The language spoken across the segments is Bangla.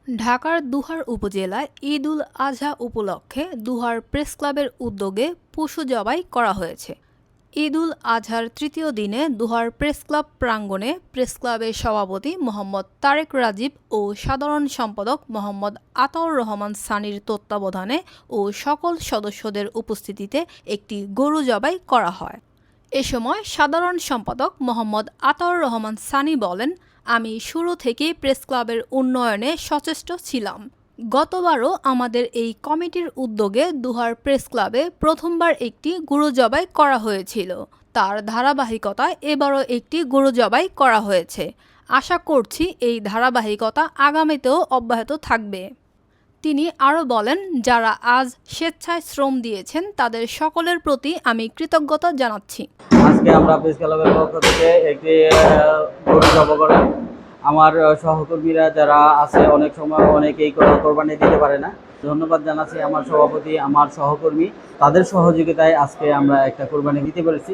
ঢাকার দুহার উপজেলায় ঈদ-উল আজহা উপলক্ষে দুহার প্রেসক্লাবের উদ্যোগে পশু জবাই করা হয়েছে। ঈদ-উল আজহার তৃতীয় দিনে দুহার প্রেসক্লাব প্রাঙ্গণে প্রেসক্লাবের সভাপতি মোহাম্মদ তারেক রাজীব ও সাধারণ সম্পাদক মোহাম্মদ আতাউর রহমান সানির তত্ত্বাবধানে ও সকল সদস্যদের উপস্থিতিতে একটি গরু জবাই করা হয়। এ সময় সাধারণ সম্পাদক মোহাম্মদ আতাউর রহমান সানি বলেন, আমি শুরু থেকেই প্রেসক্লাবের উন্নয়নে সচেষ্ট ছিলাম। গতবারও আমাদের এই কমিটির উদ্যোগে দুহার প্রেসক্লাবে প্রথমবার একটি গরু জবাই করা হয়েছিল। তার ধারাবাহিকতায় এবারও একটি গরু জবাই করা হয়েছে। আশা করছি এই ধারাবাহিকতা আগামীতেও অব্যাহত থাকবে। তিনি আরও বলেন, যারা আজ স্বেচ্ছায় শ্রম দিয়েছেন তাদের সকলের প্রতি আমি কৃতজ্ঞতা জানাচ্ছি। আজকে আমরা প্রেস ক্লাবের পক্ষ থেকে একটি গরু জবাই করি। আমার সহকর্মীরা যারা আছে অনেক সময় অনেকেই কোরবানি দিতে পারে না, ধন্যবাদ জানাচ্ছি আমার সভাপতি, আমার সহকর্মী, তাদের সহযোগিতায় আজকে আমরা একটা কোরবানি দিতে পেরেছি।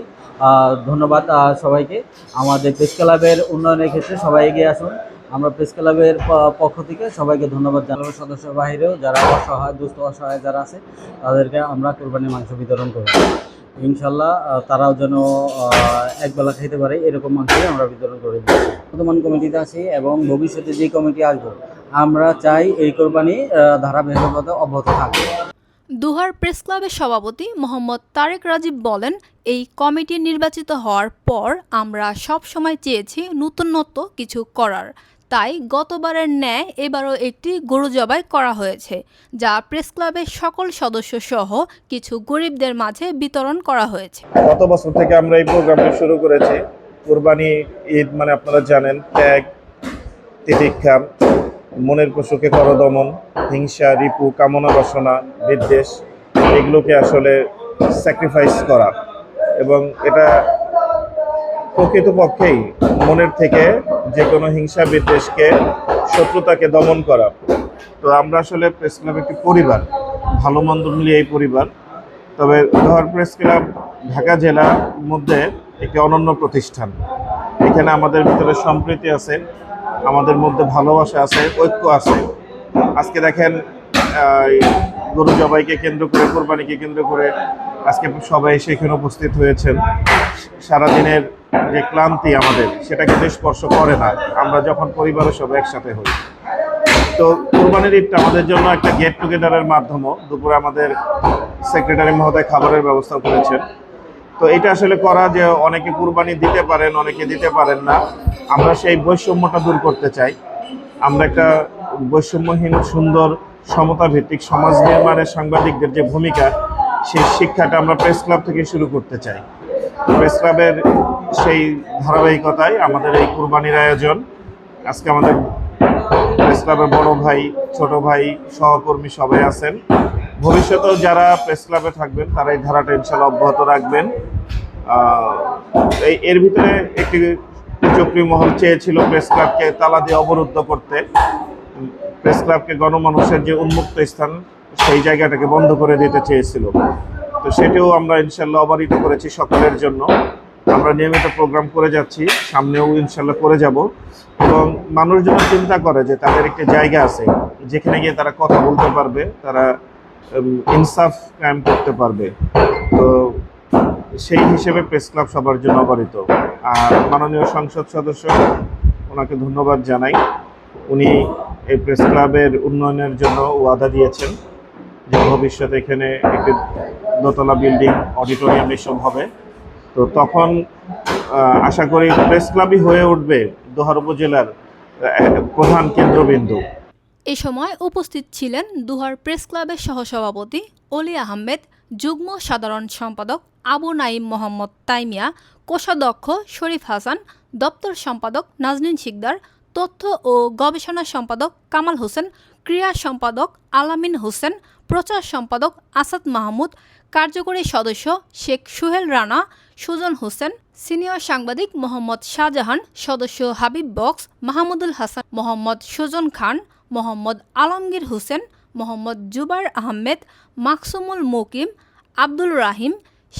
ধন্যবাদ সবাইকে। আমাদের প্রেস ক্লাবের উন্নয়নের ক্ষেত্রে সবাই এগিয়ে আসুন। আমরা প্রেস ক্লাবের পক্ষ থেকে সবাইকে ধন্যবাদ জানাবো। সদস্য বাহিরেও যারা অসহায়, দুস্থ অসহায় যারা আছে তাদেরকে আমরা কোরবানির মাংস বিতরণ করব। ইনশাল্লাহ তারাও যেন একবেলা খেতে পারে এরকম মাংসই আমরা বিতরণ করে দিচ্ছি। বর্তমান কমিটিতে আছি এবং ভবিষ্যতে যে কমিটি আসবো আমরা চাই এই কোরবানি ধারাবাহিকতা অব্যাহত থাকবে। দুহার প্রেসক্লাবের সভাপতি মোহাম্মদ তারেক রাজীব বলেন, এই কমিটি নির্বাচিত হওয়ার পর আমরা সব সময় চেয়েছি নতুনত্ব কিছু করার। তাই গতবারের ন্যায় এবারও একটি গরু জবাই করা হয়েছে, যা প্রেসক্লাবের সকল সদস্য সহ কিছু গরিবদের মাঝে বিতরণ করা হয়েছে। গত বছর থেকে আমরা এই প্রোগ্রামটি শুরু করেছি। কোরবানি ঈদ মানে আপনারা জানেন, ত্যাগ, তিতিক্ষা, মনের পশুকে করদমন, হিংসা, রিপু, কামনা বাসনা, বিদ্বেষ, এগুলোকে আসলে স্যাক্রিফাইস করা, এবং এটা প্রকৃতপক্ষেই মনের থেকে যে কোনো হিংসা, বিদ্বেষকে, শত্রুতাকে দমন করা। তো আমরা আসলে প্রেস ক্লাব একটি পরিবার, ভালো মন্দ মিলিয়ে এই পরিবার। তবে দুহার প্রেস ক্লাব ঢাকা জেলার মধ্যে একটি অনন্য প্রতিষ্ঠান। এখানে আমাদের ভিতরে সম্প্রীতি আছে, আমাদের মধ্যে ভালোবাসা আছে, ঐক্য আছে। আজকে দেখেন গরু জবাইকে কেন্দ্র করে, কোরবানিকে কেন্দ্র করে আজকে সবাই সেখানে উপস্থিত হয়েছেন। সারাদিনের যে ক্লান্তি আমাদের সেটাকে স্পর্শ করে না আমরা যখন পরিবারের সবাই একসাথে হই। তো কোরবানির ঈদটা আমাদের জন্য একটা গেট টুগেদারের মাধ্যমে দুপুরে আমাদের সেক্রেটারি মহোদয় খাবারের ব্যবস্থা করেছেন। তো এটা আসলে করা যে অনেকে কুরবানি দিতে পারেন, অনেকে দিতে পারেন না, আমরা সেই বৈষম্যটা দূর করতে চাই। আমরা একটা বৈষম্যহীন, সুন্দর, সমতা ভিত্তিক সমাজ নির্মাণের সাংবাদিকদের যে ভূমিকা, সেই শিক্ষাটা আমরা প্রেস ক্লাব থেকে শুরু করতে চাই। প্রেস ক্লাবের সেই ধারাবাহিকতায় আমাদের এই কুরবানির আয়োজন। আজকে আমাদের প্রেস ক্লাবের বড় ভাই, ছোট ভাই, সহকর্মী সবাই আছেন। ভবিষ্যতেও যারা প্রেস ক্লাবে থাকবেন তারা এই ধারাটা ইনশাল্লাহ অব্যাহত রাখবেন। এর ভিতরে একটি চক্রী মহল চেয়েছিল প্রেস ক্লাবকে তালা দিয়ে অবরুদ্ধ করতে, প্রেস ক্লাবকে গণমানুষের যে উন্মুক্ত স্থান সেই জায়গাটাকে বন্ধ করে দিতে চেয়েছিল। তো সেটাও আমরা ইনশাল্লাহ অবারিত করেছি সকলের জন্য। আমরা নিয়মিত প্রোগ্রাম করে যাচ্ছি, সামনেও ইনশাল্লাহ করে যাব। এবং মানুষ যেন চিন্তা করে যে তাদের একটি জায়গা আছে যেখানে গিয়ে তারা কথা বলতে পারবে, তারা ইনসাফ কায়েম করতে পারবে। তো সেই হিসেবে প্রেস ক্লাব সবার জন্য অবারিত। আর মাননীয় সংসদ সদস্য, ওনাকে ধন্যবাদ জানাই। উনি এই প্রেস ক্লাবের উন্নয়নের জন্য ওয়াদা দিয়েছেন যে ভবিষ্যতে এখানে একটি দোতলা বিল্ডিং, অডিটোরিয়াম এসব হবে। তো তখন আশা করি প্রেস ক্লাবই হয়ে উঠবে দোহার উপজেলার প্রধান কেন্দ্রবিন্দু। এ সময় উপস্থিত ছিলেন দুহার প্রেস ক্লাবের সহসভাপতি অলি আহমেদ, যুগ্ম সাধারণ সম্পাদক আবু নাঈম মোহাম্মদ তাইমিয়া, কোষাধ্যক্ষ শরীফ হাসান, দপ্তর সম্পাদক নাজনীন শিকদার, তথ্য ও গবেষণা সম্পাদক কামাল হোসেন, ক্রীড়া সম্পাদক আলামিন হোসেন, প্রচার সম্পাদক আসাদ মাহমুদ, কার্যকরী সদস্য শেখ সুহেল রানা, সুজন হোসেন, সিনিয়র সাংবাদিক মোহাম্মদ শাহজাহান, সদস্য হাবিব বক্স, মাহমুদুল হাসান, মোহাম্মদ সুজন খান, মোহাম্মদ আলমগীর হোসেন, মোহাম্মদ জুবাইর আহমেদ, মাকসুমুল মুকিম, আব্দুল রাহিম,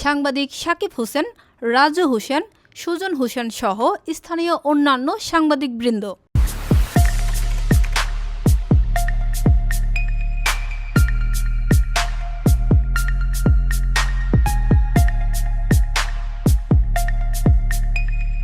সাংবাদিক সাকিব হোসেন, রাজু হোসেন, সুজন হোসেন সহ স্থানীয় অন্যান্য সাংবাদিকবৃন্দ।